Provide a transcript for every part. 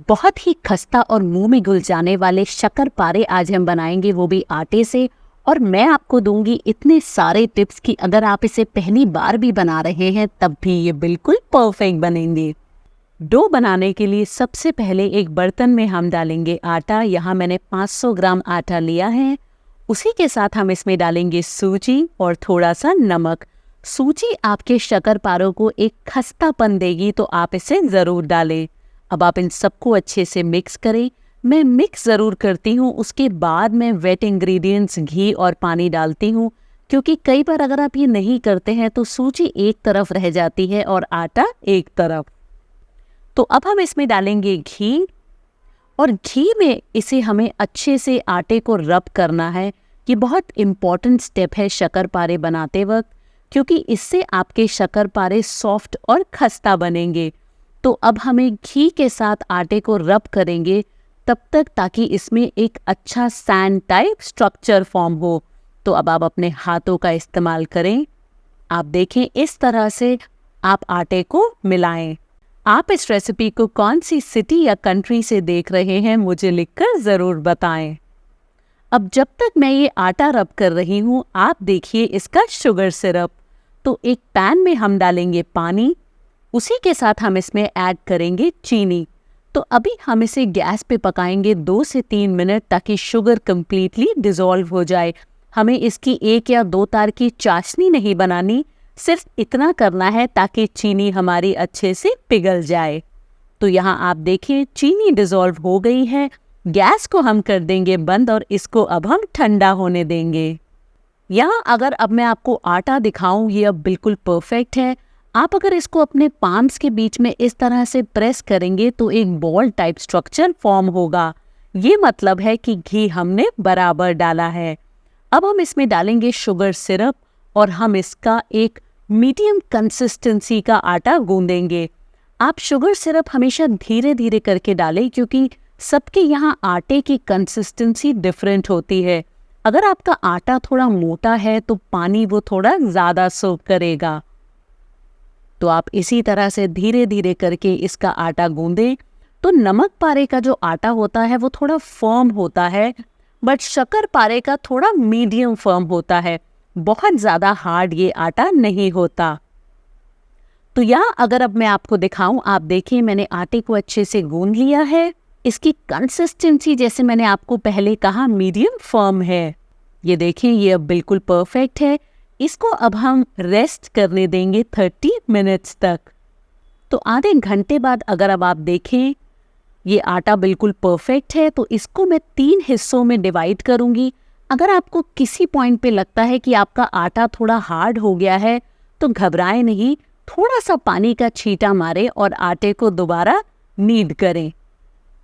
बहुत ही खस्ता और मुंह में घुल जाने वाले शक्करपारे आज हम बनाएंगे, वो भी आटे से। और मैं आपको दूंगी इतने सारे टिप्स कि अगर आप इसे पहली बार भी बना रहे हैं तब भी ये बिल्कुल परफेक्ट बनेंगे। डो बनाने के लिए सबसे पहले एक बर्तन में हम डालेंगे आटा। यहाँ मैंने 500 ग्राम आटा लिया है। उसी के साथ हम इसमें डालेंगे सूजी और थोड़ा सा नमक। सूजी आपके शक्करपारों को एक खस्तापन देगी, तो आप इसे ज़रूर डालें। अब आप इन सबको अच्छे से मिक्स करें। मैं मिक्स ज़रूर करती हूँ, उसके बाद मैं वेट इंग्रेडिएंट्स घी और पानी डालती हूँ, क्योंकि कई बार अगर आप ये नहीं करते हैं तो सूजी एक तरफ रह जाती है और आटा एक तरफ। तो अब हम इसमें डालेंगे घी, और घी में इसे हमें अच्छे से आटे को रब करना है। ये बहुत इम्पॉर्टेंट स्टेप है शक्करपारे बनाते वक्त, क्योंकि इससे आपके शक्करपारे सॉफ्ट और खस्ता बनेंगे। तो अब हमें घी के साथ आटे को रब करेंगे तब तक, ताकि इसमें एक अच्छा सैंड टाइप स्ट्रक्चर फॉर्म हो। तो अब आप अपने हाथों का इस्तेमाल करें। आप देखें, इस तरह से आप आटे को मिलाएं। आप इस रेसिपी को कौन सी सिटी या कंट्री से देख रहे हैं, मुझे लिखकर ज़रूर बताएं। अब जब तक मैं ये आटा रब कर रही हूँ, आप देखिए इसका शुगर सिरप। तो एक पैन में हम डालेंगे पानी, उसी के साथ हम इसमें ऐड करेंगे चीनी। तो अभी हम इसे गैस पे पकाएंगे 2 से 3 मिनट, ताकि शुगर कम्प्लीटली डिज़ोल्व हो जाए। हमें इसकी 1 या 2 तार की चाशनी नहीं बनानी, सिर्फ इतना करना है ताकि चीनी हमारी अच्छे से पिघल जाए। तो यहाँ आप देखिए चीनी डिज़ोल्व हो गई है। गैस को हम कर देंगे बंद और इसको अब हम ठंडा होने देंगे। यहाँ अगर अब मैं आपको आटा दिखाऊं, ये अब बिल्कुल परफेक्ट है। आप अगर इसको अपने पाम्स के बीच में इस तरह से प्रेस करेंगे तो एक बॉल टाइप स्ट्रक्चर फॉर्म होगा। ये मतलब है कि घी हमने बराबर डाला है। अब हम इसमें डालेंगे शुगर सिरप और हम इसका एक मीडियम कंसिस्टेंसी का आटा गूंदेंगे। आप शुगर सिरप हमेशा धीरे धीरे करके डालें, क्योंकि सबके यहाँ आटे की कंसिस्टेंसी डिफरेंट होती है। अगर आपका आटा थोड़ा मोटा है तो पानी वो थोड़ा ज़्यादा सोक करेगा। तो आप इसी तरह से धीरे धीरे करके इसका आटा गूंदें। तो नमक पारे का जो आटा होता है वो थोड़ा फर्म होता है, बट शक्करपारे का थोड़ा मीडियम फर्म होता है। बहुत ज़्यादा हार्ड ये आटा नहीं होता। तो यहाँ अगर अब मैं आपको दिखाऊं, आप देखिए मैंने आटे को अच्छे से गूंद लिया है। इसकी कंसिस्टेंसी, जैसे मैंने आपको पहले कहा, मीडियम फर्म है। ये देखिए, ये अब बिल्कुल परफेक्ट है। इसको अब हम रेस्ट करने देंगे 30 मिनट्स तक। तो आधे घंटे बाद अगर अब आप देखें, ये आटा बिल्कुल परफेक्ट है। तो इसको मैं 3 हिस्सों में डिवाइड करूंगी। अगर आपको किसी पॉइंट पे लगता है कि आपका आटा थोड़ा हार्ड हो गया है, तो घबराएं नहीं, थोड़ा सा पानी का छींटा मारें और आटे को दोबारा नीड करें।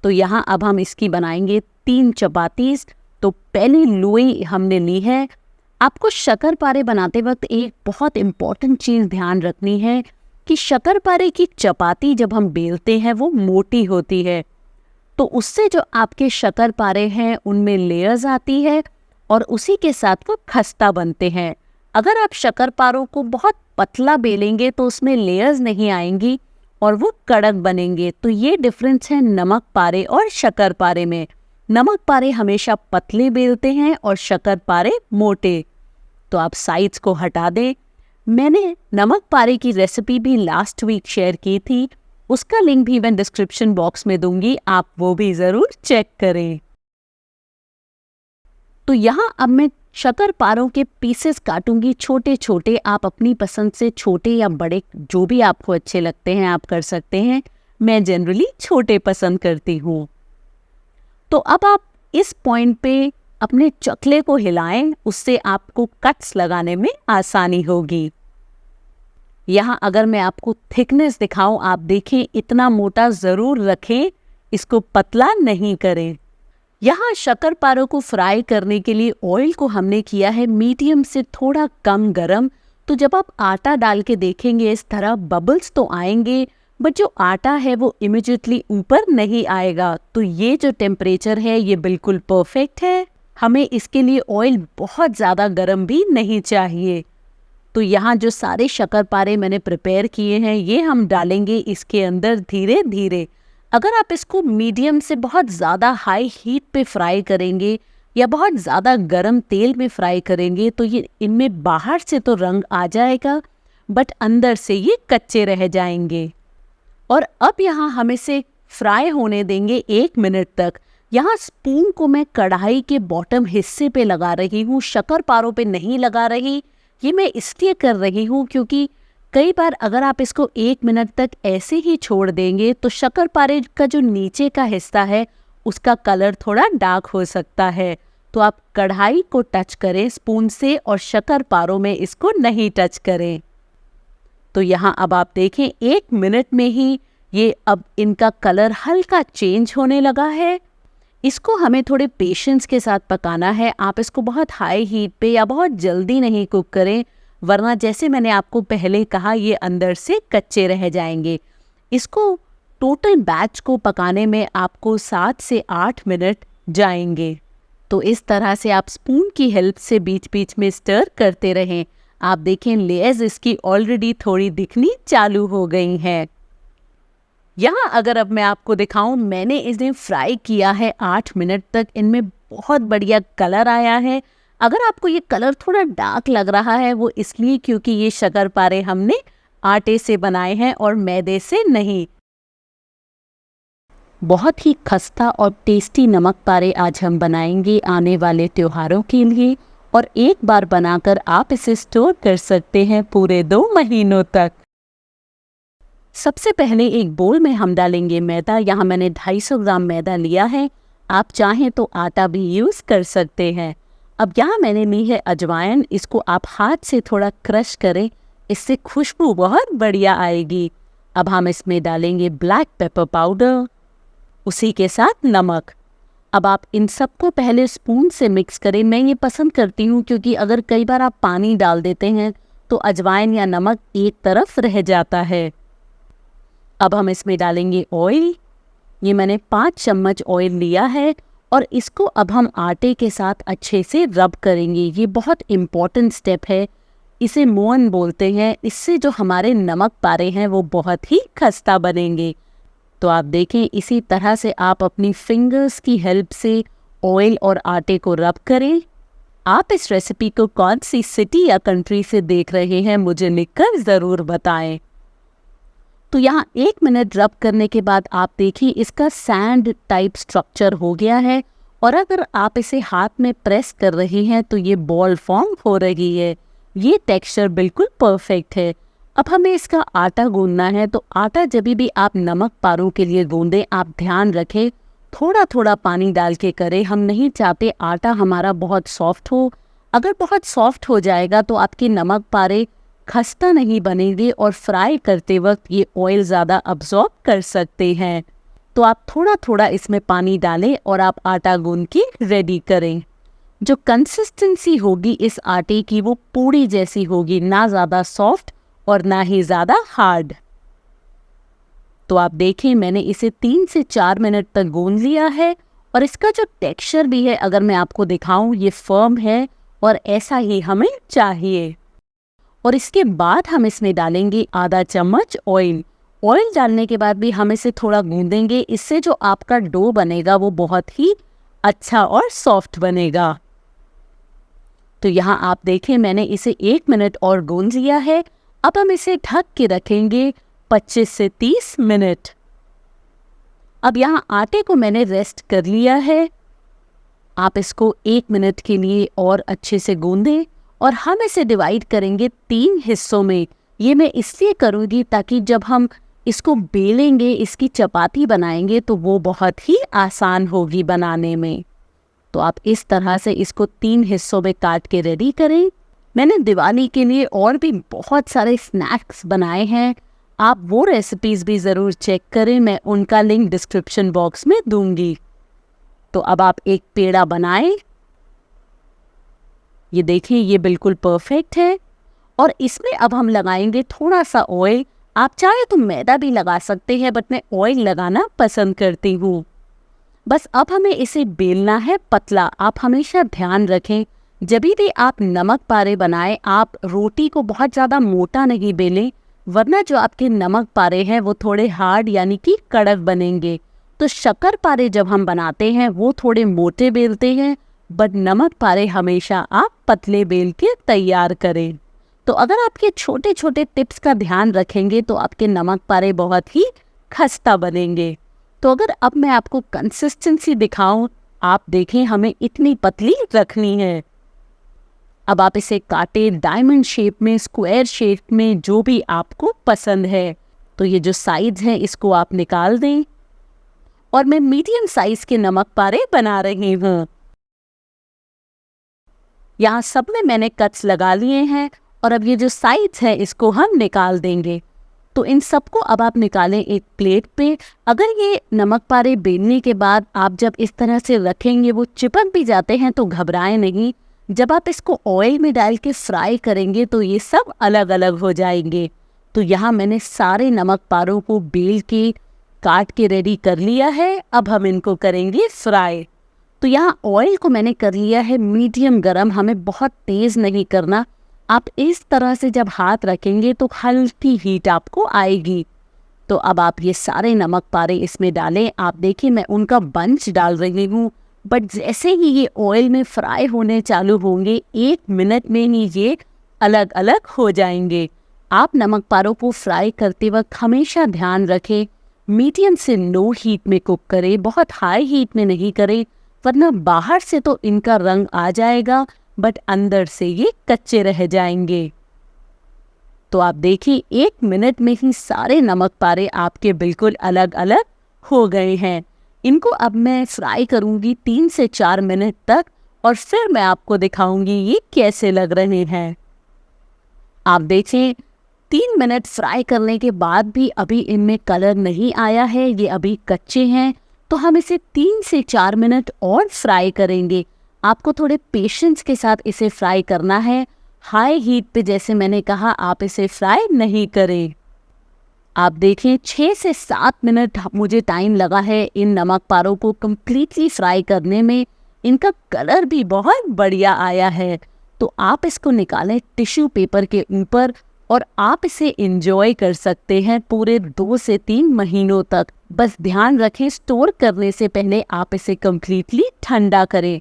तो यहाँ अब हम इसकी बनाएंगे 3 चपातीस। तो पहली लोई हमने ली है। आपको शक्करपारे बनाते वक्त एक बहुत इम्पॉर्टेंट चीज़ ध्यान रखनी है कि शक्करपारे की चपाती जब हम बेलते हैं वो मोटी होती है। तो उससे जो आपके शक्करपारे हैं उनमें लेयर्स आती है और उसी के साथ वो खस्ता बनते हैं। अगर आप शक्करपारों को बहुत पतला बेलेंगे तो उसमें लेयर्स नहीं आएंगी और वो कड़क बनेंगे। तो ये डिफरेंस है नमक पारे और शक्करपारे में। नमक पारे हमेशा पतले बेलते हैं और शक्करपारे मोटे। तो आप साइड्स को हटा दें। मैंने नमक पारे की रेसिपी भी लास्ट वीक शेयर की थी, उसका लिंक भी मैं डिस्क्रिप्शन बॉक्स में दूंगी, आप वो भी ज़रूर चेक करें। तो यहाँ अब मैं शक्करपारों के पीसेस काटूंगी छोटे छोटे। आप अपनी पसंद से छोटे या बड़े, जो भी आपको अच्छे लगते हैं आप कर सकते हैं। मैं जनरली छोटे पसंद करती हूँ। तो अब आप इस पॉइंट पे अपने चकले को हिलाएं, उससे आपको कट्स लगाने में आसानी होगी। यहाँ अगर मैं आपको थिकनेस दिखाऊं, आप देखें इतना मोटा ज़रूर रखें, इसको पतला नहीं करें। यहाँ शक्करपारों को फ्राई करने के लिए ऑयल को हमने किया है मीडियम से थोड़ा कम गरम। तो जब आप आटा डाल के देखेंगे इस तरह बबल्स तो आएंगे, बट जो आटा है वो इमिडिएटली ऊपर नहीं आएगा। तो ये जो टेम्परेचर है ये बिल्कुल परफेक्ट है। हमें इसके लिए ऑयल बहुत ज़्यादा गरम भी नहीं चाहिए। तो यहाँ जो सारे शक्करपारे मैंने प्रिपेयर किए हैं ये हम डालेंगे इसके अंदर धीरे धीरे। अगर आप इसको मीडियम से बहुत ज़्यादा हाई हीट पे फ्राई करेंगे या बहुत ज़्यादा गरम तेल में फ्राई करेंगे तो ये इनमें बाहर से तो रंग आ जाएगा बट अंदर से ये कच्चे रह जाएंगे। और अब यहाँ हम इसे फ्राई होने देंगे 1 मिनट तक। यहाँ स्पून को मैं कढ़ाई के बॉटम हिस्से पे लगा रही हूँ, शक्करपारों पे नहीं लगा रही। ये मैं इसलिए कर रही हूँ क्योंकि कई बार अगर आप इसको 1 मिनट तक ऐसे ही छोड़ देंगे तो शक्करपारे का जो नीचे का हिस्सा है उसका कलर थोड़ा डार्क हो सकता है। तो आप कढ़ाई को टच करें स्पून से और शक्करपारों में इसको नहीं टच करें। तो यहाँ अब आप देखें 1 मिनट में ही ये अब इनका कलर हल्का चेंज होने लगा है। इसको हमें थोड़े पेशेंस के साथ पकाना है। आप इसको बहुत हाई हीट पे या बहुत जल्दी नहीं कुक करें, वरना जैसे मैंने आपको पहले कहा ये अंदर से कच्चे रह जाएंगे। इसको टोटल बैच को पकाने में आपको 7 से 8 मिनट जाएंगे। तो इस तरह से आप स्पून की हेल्प से बीच बीच में स्टर करते रहें। आप देखें लेयर्स इसकी ऑलरेडी थोड़ी दिखनी चालू हो गई हैं। यहाँ अगर अब मैं आपको दिखाऊं, मैंने इन्हें फ्राई किया है 8 मिनट तक। इनमें बहुत बढ़िया कलर आया है। अगर आपको ये कलर थोड़ा डार्क लग रहा है वो इसलिए क्योंकि ये शक्करपारे हमने आटे से बनाए हैं और मैदे से नहीं। बहुत ही खस्ता और टेस्टी नमक पारे आज हम बनाएंगे आने वाले त्योहारों के लिए, और एक बार बनाकर आप इसे स्टोर कर सकते हैं पूरे 2 महीनों तक। सबसे पहले एक बोल में हम डालेंगे मैदा। यहाँ मैंने 250 ग्राम मैदा लिया है, आप चाहें तो आटा भी यूज़ कर सकते हैं। अब यहाँ मैंने ली है अजवाइन, इसको आप हाथ से थोड़ा क्रश करें, इससे खुशबू बहुत बढ़िया आएगी। अब हम इसमें डालेंगे ब्लैक पेपर पाउडर, उसी के साथ नमक। अब आप इन सबको पहले स्पून से मिक्स करें। मैं ये पसंद करती हूँ क्योंकि अगर कई बार आप पानी डाल देते हैं तो अजवाइन या नमक एक तरफ रह जाता है। अब हम इसमें डालेंगे ऑयल। ये मैंने 5 चम्मच ऑयल लिया है और इसको अब हम आटे के साथ अच्छे से रब करेंगे। ये बहुत इम्पॉर्टेंट स्टेप है, इसे मोअन बोलते हैं। इससे जो हमारे नमक पारे हैं वो बहुत ही खस्ता बनेंगे। तो आप देखें इसी तरह से आप अपनी फिंगर्स की हेल्प से ऑयल और आटे को रब करें। आप इस रेसिपी को कौन सी सिटी या कंट्री से देख रहे हैं मुझे लिखकर ज़रूर बताएं। तो यहाँ 1 मिनट रब करने के बाद आप देखिए इसका सैंड टाइप स्ट्रक्चर हो गया है, और अगर आप इसे हाथ में प्रेस कर रहे हैं तो ये बॉल फॉर्म हो रही है। ये टेक्सचर बिल्कुल परफेक्ट है। अब हमें इसका आटा गूंदना है। तो आटा जब भी आप नमक पारों के लिए गूंदें, आप ध्यान रखें थोड़ा थोड़ा पानी डाल के करें। हम नहीं चाहते आटा हमारा बहुत सॉफ्ट हो। अगर बहुत सॉफ्ट हो जाएगा तो आपके नमक पारे खस्ता नहीं बनेंगे और फ्राई करते वक्त ये ऑयल ज़्यादा अब्जॉर्ब कर सकते हैं। तो आप थोड़ा थोड़ा इसमें पानी डालें और आप आटा गूंद के रेडी करें। जो कंसिस्टेंसी होगी इस आटे की वो पूड़ी जैसी होगी, ना ज़्यादा सॉफ्ट और ना ही ज़्यादा हार्ड। तो आप देखें मैंने इसे 3 से 4 मिनट तक गूंद लिया है, और इसका जो टेक्सचर भी है अगर मैं आपको दिखाऊं ये फर्म है और ऐसा ही हमें चाहिए। और इसके बाद हम इसमें डालेंगे आधा चम्मच ऑयल। ऑयल डालने के बाद भी हम इसे थोड़ा गूंदेंगे, इससे जो आपका डो बनेगा वो बहुत ही अच्छा और सॉफ्ट बनेगा। तो यहाँ आप देखें मैंने इसे 1 मिनट और गूंद लिया है। अब हम इसे ढक के रखेंगे 25 से 30 मिनट। अब यहाँ आटे को मैंने रेस्ट कर लिया है। आप इसको 1 मिनट के लिए और अच्छे से गूंदें, और हम इसे डिवाइड करेंगे 3 हिस्सों में। ये मैं इसलिए करूँगी ताकि जब हम इसको बेलेंगे, इसकी चपाती बनाएंगे तो वो बहुत ही आसान होगी बनाने में। तो आप इस तरह से इसको 3 हिस्सों में काट के रेडी करें। मैंने दिवाली के लिए और भी बहुत सारे स्नैक्स बनाए हैं, आप वो रेसिपीज़ भी ज़रूर चेक करें, मैं उनका लिंक डिस्क्रिप्शन बॉक्स में दूंगी। तो अब आप एक पेड़ा बनाएं। ये देखिए ये बिल्कुल परफेक्ट है, और इसमें अब हम लगाएंगे थोड़ा सा ऑयल। आप चाहे तो मैदा भी लगा सकते हैं, बट मैं ऑयल लगाना पसंद करती हूँ। बस अब हमें इसे बेलना है पतला। आप हमेशा ध्यान रखें जब भी आप नमक पारे बनाएं, आप रोटी को बहुत ज़्यादा मोटा नहीं बेलें, वरना जो आपके नमक पारे हैं वो थोड़े हार्ड यानी कि कड़क बनेंगे। तो शक्कर पारे जब हम बनाते हैं वो थोड़े मोटे बेलते हैं, बट नमक पारे हमेशा आप पतले बेल के तैयार करें। तो अगर आपके छोटे छोटे टिप्स का ध्यान रखेंगे तो आपके नमक पारे बहुत ही खस्ता बनेंगे। तो अगर अब मैं आपको कंसिस्टेंसी दिखाऊं, आप देखें हमें इतनी पतली रखनी है। अब आप इसे काटे डायमंड शेप में, स्क्वायर शेप में, जो भी आपको पसंद है। तो ये जो साइड्स हैं इसको आप निकाल दें और मैं मीडियम साइज के नमक पारे बना रही हूँ। यहाँ सब में मैंने कट्स लगा लिए हैं और अब ये जो साइड्स हैं इसको हम निकाल देंगे। तो इन सबको अब आप निकालें एक प्लेट पे। अगर ये नमक पारे बेलने के बाद आप जब इस तरह से रखेंगे वो चिपक भी जाते हैं तो घबराएं नहीं। जब आप इसको ऑयल में डाल के फ्राई करेंगे तो ये सब अलग अलग हो जाएंगे। तो यहाँ मैंने सारे नमक पारों को बेल के काट के रेडी कर लिया है। अब हम इनको करेंगे फ्राई। तो यहाँ ऑयल को मैंने कर लिया है मीडियम गरम, हमें बहुत तेज़ नहीं करना। आप इस तरह से जब हाथ रखेंगे तो हल्की हीट आपको आएगी। तो अब आप ये सारे नमक पारे इसमें डालें। आप देखिए मैं उनका बंच डाल रही हूँ, बट जैसे ही ये ऑयल में फ्राई होने चालू होंगे 1 मिनट में ही ये अलग अलग हो जाएंगे। आप नमक पारों को फ्राई करते वक्त हमेशा ध्यान रखें मीडियम से लो हीट में कुक करें, बहुत हाई हीट में नहीं करें, वरना बाहर से तो इनका रंग आ जाएगा बट अंदर से ये कच्चे रह जाएंगे। तो आप देखिए 1 मिनट में ही सारे नमक पारे आपके बिल्कुल अलग अलग हो गए हैं। इनको अब मैं फ्राई करूंगी 3 से 4 मिनट तक और फिर मैं आपको दिखाऊंगी ये कैसे लग रहे हैं। आप देखें 3 मिनट फ्राई करने के बाद भी अभी इनमें कलर नहीं आया है, ये अभी कच्चे हैं। तो हम इसे 3 से 4 मिनट और फ्राई करेंगे। आपको थोड़े पेशेंस के साथ इसे फ्राई करना है। हाई हीट पे जैसे मैंने कहा आप इसे फ्राई नहीं करें। आप देखें 6 से 7 मिनट मुझे टाइम लगा है इन नमक पारों को कम्प्लीटली फ्राई करने में। इनका कलर भी बहुत बढ़िया आया है। तो आप इसको निकालें टिश्यू पेपर के ऊपर और आप इसे एंजॉय कर सकते हैं पूरे 2 से 3 महीनों तक। बस ध्यान रखें स्टोर करने से पहले आप इसे कम्प्लीटली ठंडा करें।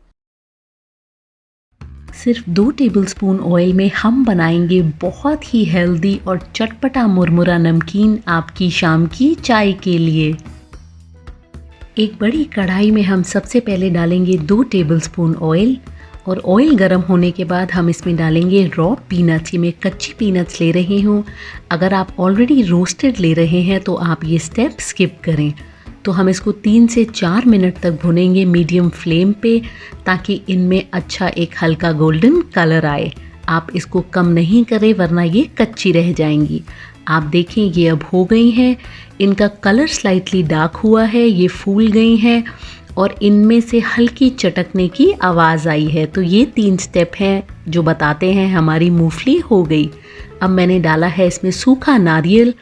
सिर्फ 2 टेबलस्पून ऑयल में हम बनाएंगे बहुत ही हेल्दी और चटपटा मुरमुरा नमकीन आपकी शाम की चाय के लिए। एक बड़ी कढ़ाई में हम सबसे पहले डालेंगे 2 टेबलस्पून ऑयल और ऑयल गर्म होने के बाद हम इसमें डालेंगे रॉ पीनट्स। ये मैं कच्ची पीनट्स ले रही हूँ। अगर आप ऑलरेडी रोस्टेड ले रहे हैं तो आप ये स्टेप स्किप करें। तो हम इसको 3 से 4 मिनट तक भुनेंगे मीडियम फ्लेम पे, ताकि इनमें अच्छा एक हल्का गोल्डन कलर आए। आप इसको कम नहीं करें वरना ये कच्ची रह जाएंगी। आप देखें ये अब हो गई हैं। इनका कलर स्लाइटली डार्क हुआ है, ये फूल गई हैं और इनमें से हल्की चटकने की आवाज़ आई है। तो ये 3 स्टेप हैं जो बताते हैं हमारी मूंगफली हो गई। अब मैंने डाला है इसमें सूखा नारियल।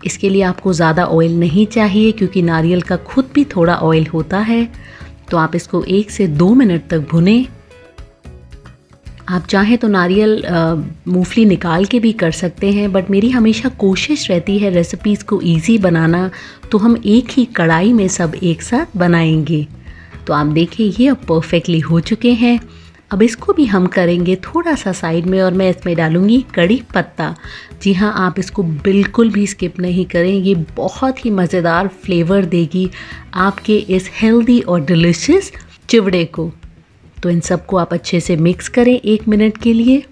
इसके लिए आपको ज़्यादा ऑयल नहीं चाहिए क्योंकि नारियल का खुद भी थोड़ा ऑयल होता है। तो आप इसको 1 से 2 मिनट तक भुनें। आप चाहें तो नारियल मूंगफली निकाल के भी कर सकते हैं, बट मेरी हमेशा कोशिश रहती है रेसिपीज़ को इजी बनाना, तो हम एक ही कढ़ाई में सब एक साथ बनाएंगे। तो आप देखिए ये अब परफेक्टली हो चुके हैं। अब इसको भी हम करेंगे थोड़ा सा साइड में और मैं इसमें डालूंगी कड़ी पत्ता। जी हाँ, आप इसको बिल्कुल भी स्किप नहीं करें, ये बहुत ही मज़ेदार फ्लेवर देगी आपके इस हेल्दी और डिलीशियस चिवड़े को। तो इन सबको आप अच्छे से मिक्स करें 1 मिनट के लिए।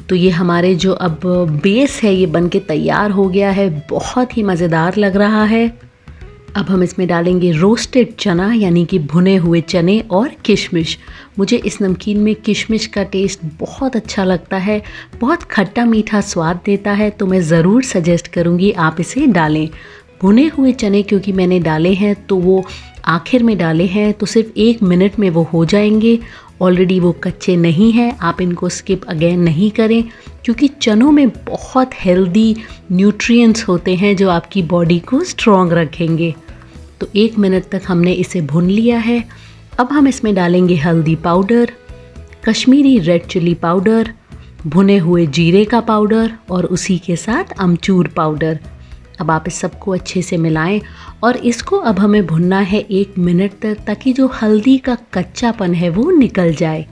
तो ये हमारे जो अब बेस है ये बनके तैयार हो गया है, बहुत ही मज़ेदार लग रहा है। अब हम इसमें डालेंगे रोस्टेड चना यानी कि भुने हुए चने और किशमिश। मुझे इस नमकीन में किशमिश का टेस्ट बहुत अच्छा लगता है, बहुत खट्टा मीठा स्वाद देता है, तो मैं ज़रूर सजेस्ट करूँगी आप इसे डालें। भुने हुए चने क्योंकि मैंने डाले हैं तो वो आखिर में डाले हैं, तो सिर्फ 1 मिनट में वो हो जाएंगे। ऑलरेडी वो कच्चे नहीं हैं, आप इनको स्किप अगेन नहीं करें क्योंकि चनों में बहुत हेल्दी न्यूट्रिएंट्स होते हैं जो आपकी बॉडी को स्ट्रॉन्ग रखेंगे। तो 1 मिनट तक हमने इसे भून लिया है। अब हम इसमें डालेंगे हल्दी powder, Kashmiri red chilli powder, भुने हुए जीरे का पाउडर और उसी के साथ अमचूर पाउडर। अब आप इस सबको अच्छे से मिलाएं और इसको अब हमें भुनना है 1 मिनट तक, ताकि जो हल्दी का कच्चापन है वो निकल जाए।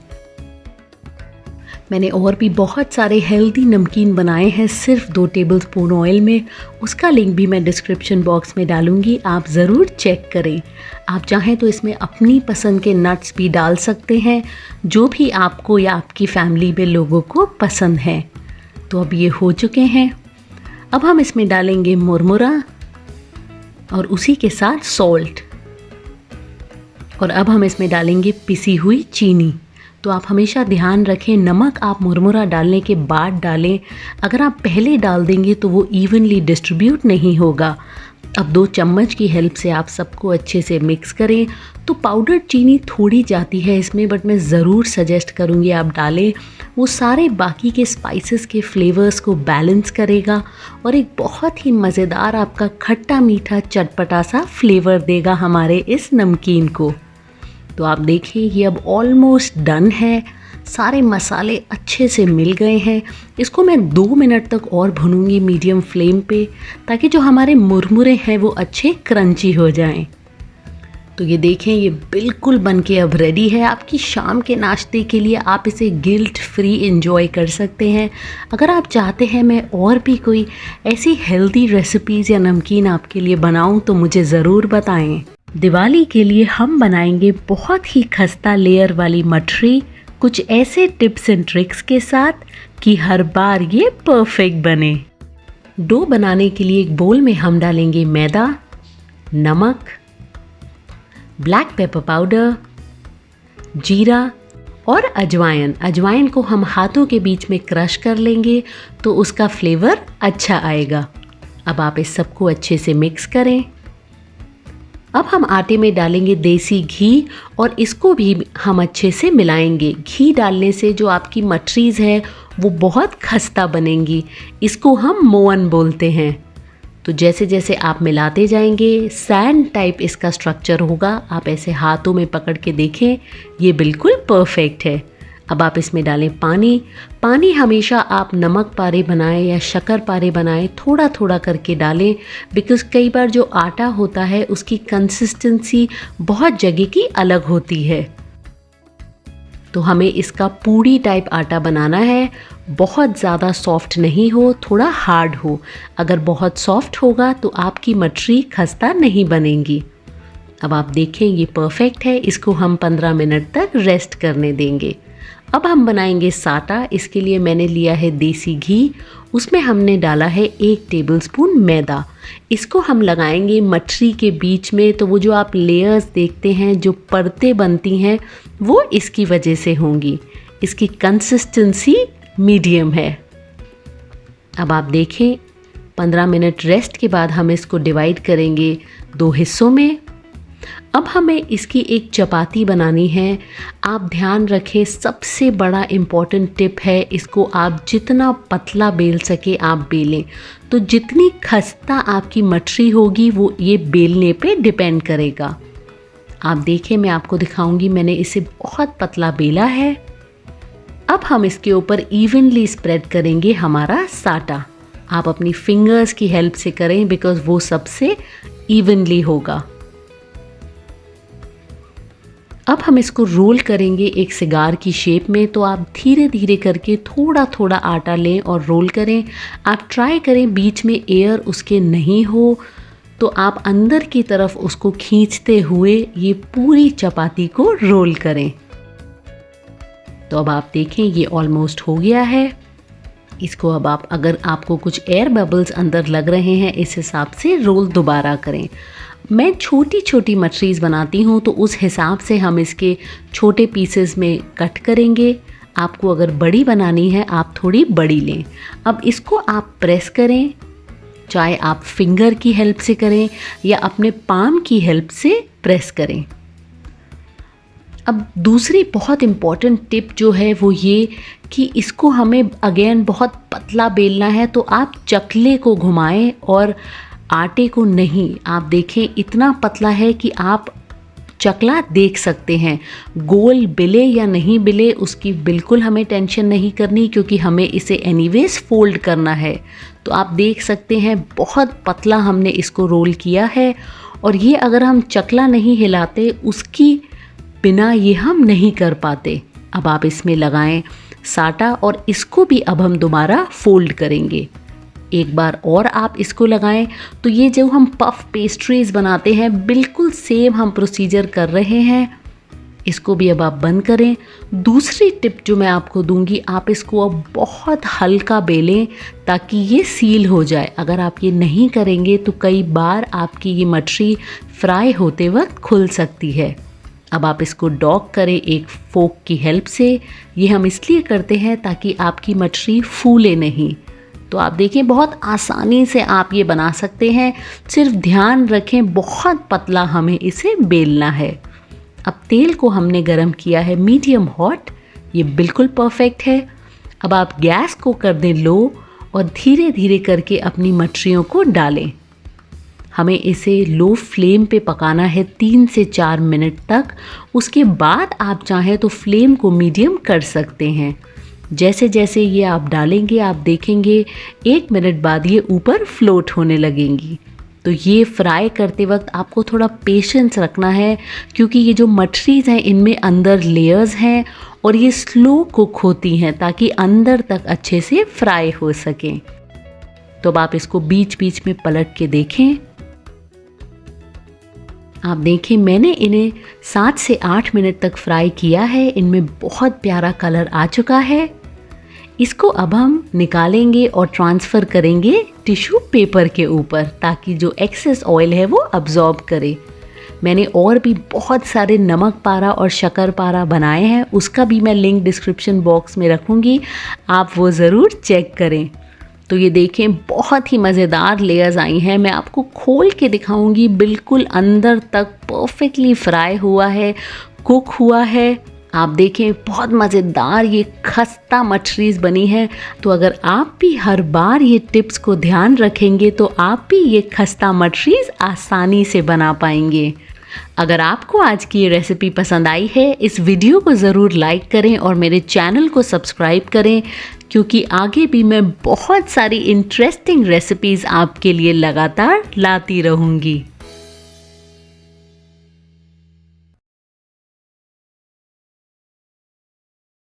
मैंने और भी बहुत सारे हेल्दी नमकीन बनाए हैं सिर्फ 2 टेबलस्पून ऑयल में, उसका लिंक भी मैं डिस्क्रिप्शन बॉक्स में डालूंगी, आप ज़रूर चेक करें। आप चाहें तो इसमें अपनी पसंद के नट्स भी डाल सकते हैं, जो भी आपको या आपकी फैमिली में लोगों को पसंद है। तो अब ये हो चुके हैं। अब हम इसमें डालेंगे मुरमुरा और उसी के साथ सॉल्ट, और अब हम इसमें डालेंगे पिसी हुई चीनी। तो आप हमेशा ध्यान रखें, नमक आप मुरमुरा डालने के बाद डालें, अगर आप पहले डाल देंगे तो वो इवनली डिस्ट्रीब्यूट नहीं होगा। अब 2 चम्मच की हेल्प से आप सबको अच्छे से मिक्स करें। तो पाउडर चीनी थोड़ी जाती है इसमें, बट मैं ज़रूर सजेस्ट करूँगी आप डालें, वो सारे बाकी के स्पाइसेस के फ्लेवर्स को बैलेंस करेगा और एक बहुत ही मज़ेदार आपका खट्टा मीठा चटपटा सा फ्लेवर देगा हमारे इस नमकीन को। तो आप देखिए ये अब ऑलमोस्ट डन है, सारे मसाले अच्छे से मिल गए हैं। इसको मैं 2 मिनट तक और भूनूंगी मीडियम फ्लेम पे, ताकि जो हमारे मुरमुरे हैं वो अच्छे क्रंची हो जाएं। तो ये देखें, ये बिल्कुल बनके अब रेडी है आपकी शाम के नाश्ते के लिए। आप इसे गिल्ट फ्री एंजॉय कर सकते हैं। अगर आप चाहते हैं मैं और भी कोई ऐसी हेल्दी रेसिपीज़ या नमकीन आपके लिए बनाऊं तो मुझे ज़रूर बताएं। दिवाली के लिए हम बनाएंगे बहुत ही खस्ता लेयर वाली मठरी, कुछ ऐसे टिप्स एंड ट्रिक्स के साथ कि हर बार ये परफेक्ट बने। डो बनाने के लिए एक बोल में हम डालेंगे मैदा, नमक, ब्लैक पेपर पाउडर, जीरा और अजवाइन। अजवाइन को हम हाथों के बीच में क्रश कर लेंगे तो उसका फ्लेवर अच्छा आएगा। अब आप इस सबको अच्छे से मिक्स करें। अब हम आटे में डालेंगे देसी घी और इसको भी हम अच्छे से मिलाएंगे। घी डालने से जो आपकी मठरीज़ है वो बहुत खस्ता बनेंगी। इसको हम मोअन बोलते हैं। तो जैसे जैसे आप मिलाते जाएंगे सैंड टाइप इसका स्ट्रक्चर होगा। आप ऐसे हाथों में पकड़ के देखें, ये बिल्कुल परफेक्ट है। अब आप इसमें डालें पानी। पानी हमेशा आप नमक पारे बनाएं या शक्कर पारे बनाएं, थोड़ा थोड़ा करके डालें, बिकॉज़ कई बार जो आटा होता है उसकी कंसिस्टेंसी बहुत जगह की अलग होती है। तो हमें इसका पूड़ी टाइप आटा बनाना है, बहुत ज़्यादा सॉफ्ट नहीं हो, थोड़ा हार्ड हो। अगर बहुत सॉफ्ट होगा तो आपकी मठरी खस्ता नहीं बनेगी। अब आप देखें ये परफेक्ट है। इसको हम 15 मिनट तक रेस्ट करने देंगे। अब हम बनाएंगे साटा। इसके लिए मैंने लिया है देसी घी, उसमें हमने डाला है 1 टेबलस्पून मैदा। इसको हम लगाएंगे मठरी के बीच में। तो वो जो आप लेयर्स देखते हैं, जो परतें बनती हैं, वो इसकी वजह से होंगी। इसकी कंसिस्टेंसी मीडियम है। अब आप देखें 15 मिनट रेस्ट के बाद हम इसको डिवाइड करेंगे 2 हिस्सों में। अब हमें इसकी एक चपाती बनानी है। आप ध्यान रखें, सबसे बड़ा इम्पॉर्टेंट टिप है, इसको आप जितना पतला बेल सके आप बेलें। तो जितनी खस्ता आपकी मठरी होगी वो ये बेलने पे डिपेंड करेगा। आप देखें, मैं आपको दिखाऊंगी, मैंने इसे बहुत पतला बेला है। अब हम इसके ऊपर इवनली स्प्रेड करेंगे हमारा साटा। आप अपनी फिंगर्स की हेल्प से करें, बिकॉज वो सबसे इवनली होगा। अब हम इसको रोल करेंगे एक सिगार की शेप में। तो आप धीरे धीरे करके थोड़ा थोड़ा आटा लें और रोल करें। आप ट्राई करें बीच में एयर उसके नहीं हो, तो आप अंदर की तरफ उसको खींचते हुए ये पूरी चपाती को रोल करें। तो अब आप देखें ये ऑलमोस्ट हो गया है। इसको अब आप, अगर आपको कुछ एयर बबल्स अंदर लग रहे हैं, इस हिसाब से रोल दोबारा करें। मैं छोटी छोटी मठरीज़ बनाती हूँ, तो उस हिसाब से हम इसके छोटे पीसेस में कट करेंगे। आपको अगर बड़ी बनानी है आप थोड़ी बड़ी लें। अब इसको आप प्रेस करें, चाहे आप फिंगर की हेल्प से करें या अपने पाम की हेल्प से प्रेस करें। अब दूसरी बहुत इम्पॉर्टेंट टिप जो है वो ये कि इसको हमें अगेन बहुत पतला बेलना है। तो आप चकले को घुमाएं और आटे को नहीं। आप देखें इतना पतला है कि आप चकला देख सकते हैं। गोल बिले या नहीं बिले उसकी बिल्कुल हमें टेंशन नहीं करनी, क्योंकि हमें इसे एनीवेज फोल्ड करना है। तो आप देख सकते हैं बहुत पतला हमने इसको रोल किया है, और ये अगर हम चकला नहीं हिलाते उसकी बिना ये हम नहीं कर पाते। अब आप इसमें लगाएं साटा, और इसको भी अब हम दोबारा फोल्ड करेंगे। एक बार और आप इसको लगाएं। तो ये जो हम पफ पेस्ट्रीज बनाते हैं बिल्कुल सेम हम प्रोसीजर कर रहे हैं। इसको भी अब आप बंद करें। दूसरी टिप जो मैं आपको दूंगी, आप इसको अब बहुत हल्का बेलें ताकि ये सील हो जाए। अगर आप ये नहीं करेंगे तो कई बार आपकी ये मठरी फ्राई होते वक्त खुल सकती है। अब आप इसको डॉक करें एक फोक की हेल्प से। ये हम इसलिए करते हैं ताकि आपकी मठरी फूले नहीं। तो आप देखें बहुत आसानी से आप ये बना सकते हैं। सिर्फ ध्यान रखें बहुत पतला हमें इसे बेलना है। अब तेल को हमने गरम किया है मीडियम हॉट, ये बिल्कुल परफेक्ट है। अब आप गैस को कर दें लो और धीरे धीरे करके अपनी मठरियों को डालें। हमें इसे लो फ्लेम पे पकाना है 3 से 4 मिनट तक। उसके बाद आप चाहें तो फ्लेम को मीडियम कर सकते हैं। जैसे जैसे ये आप डालेंगे आप देखेंगे 1 मिनट बाद ये ऊपर फ्लोट होने लगेंगी। तो ये फ्राई करते वक्त आपको थोड़ा पेशेंस रखना है, क्योंकि ये जो मठरीज हैं इनमें अंदर लेयर्स हैं और ये स्लो कुक होती हैं ताकि अंदर तक अच्छे से फ्राई हो सकें। तो अब आप इसको बीच बीच में पलट के देखें। आप देखें मैंने इन्हें 7 से 8 मिनट तक फ्राई किया है। इनमें बहुत प्यारा कलर आ चुका है। इसको अब हम निकालेंगे और ट्रांसफ़र करेंगे टिश्यू पेपर के ऊपर, ताकि जो एक्सेस ऑयल है वो अब्जॉर्ब करे। मैंने और भी बहुत सारे नमक पारा और शक्कर पारा बनाए हैं, उसका भी मैं लिंक डिस्क्रिप्शन बॉक्स में रखूँगी, आप वो ज़रूर चेक करें। तो ये देखें बहुत ही मज़ेदार लेयर्स आई हैं। मैं आपको खोल के दिखाऊंगी, बिल्कुल अंदर तक परफेक्टली फ्राई हुआ है, कुक हुआ है। आप देखें बहुत मज़ेदार ये खस्ता मठरीज बनी है। तो अगर आप भी हर बार ये टिप्स को ध्यान रखेंगे तो आप भी ये खस्ता मठरीज आसानी से बना पाएंगे। अगर आपको आज की ये रेसिपी पसंद आई है, इस वीडियो को ज़रूर लाइक करें और मेरे चैनल को सब्सक्राइब करें, क्योंकि आगे भी मैं बहुत सारी इंटरेस्टिंग रेसिपीज़ आपके लिए लगातार लाती रहूँगी।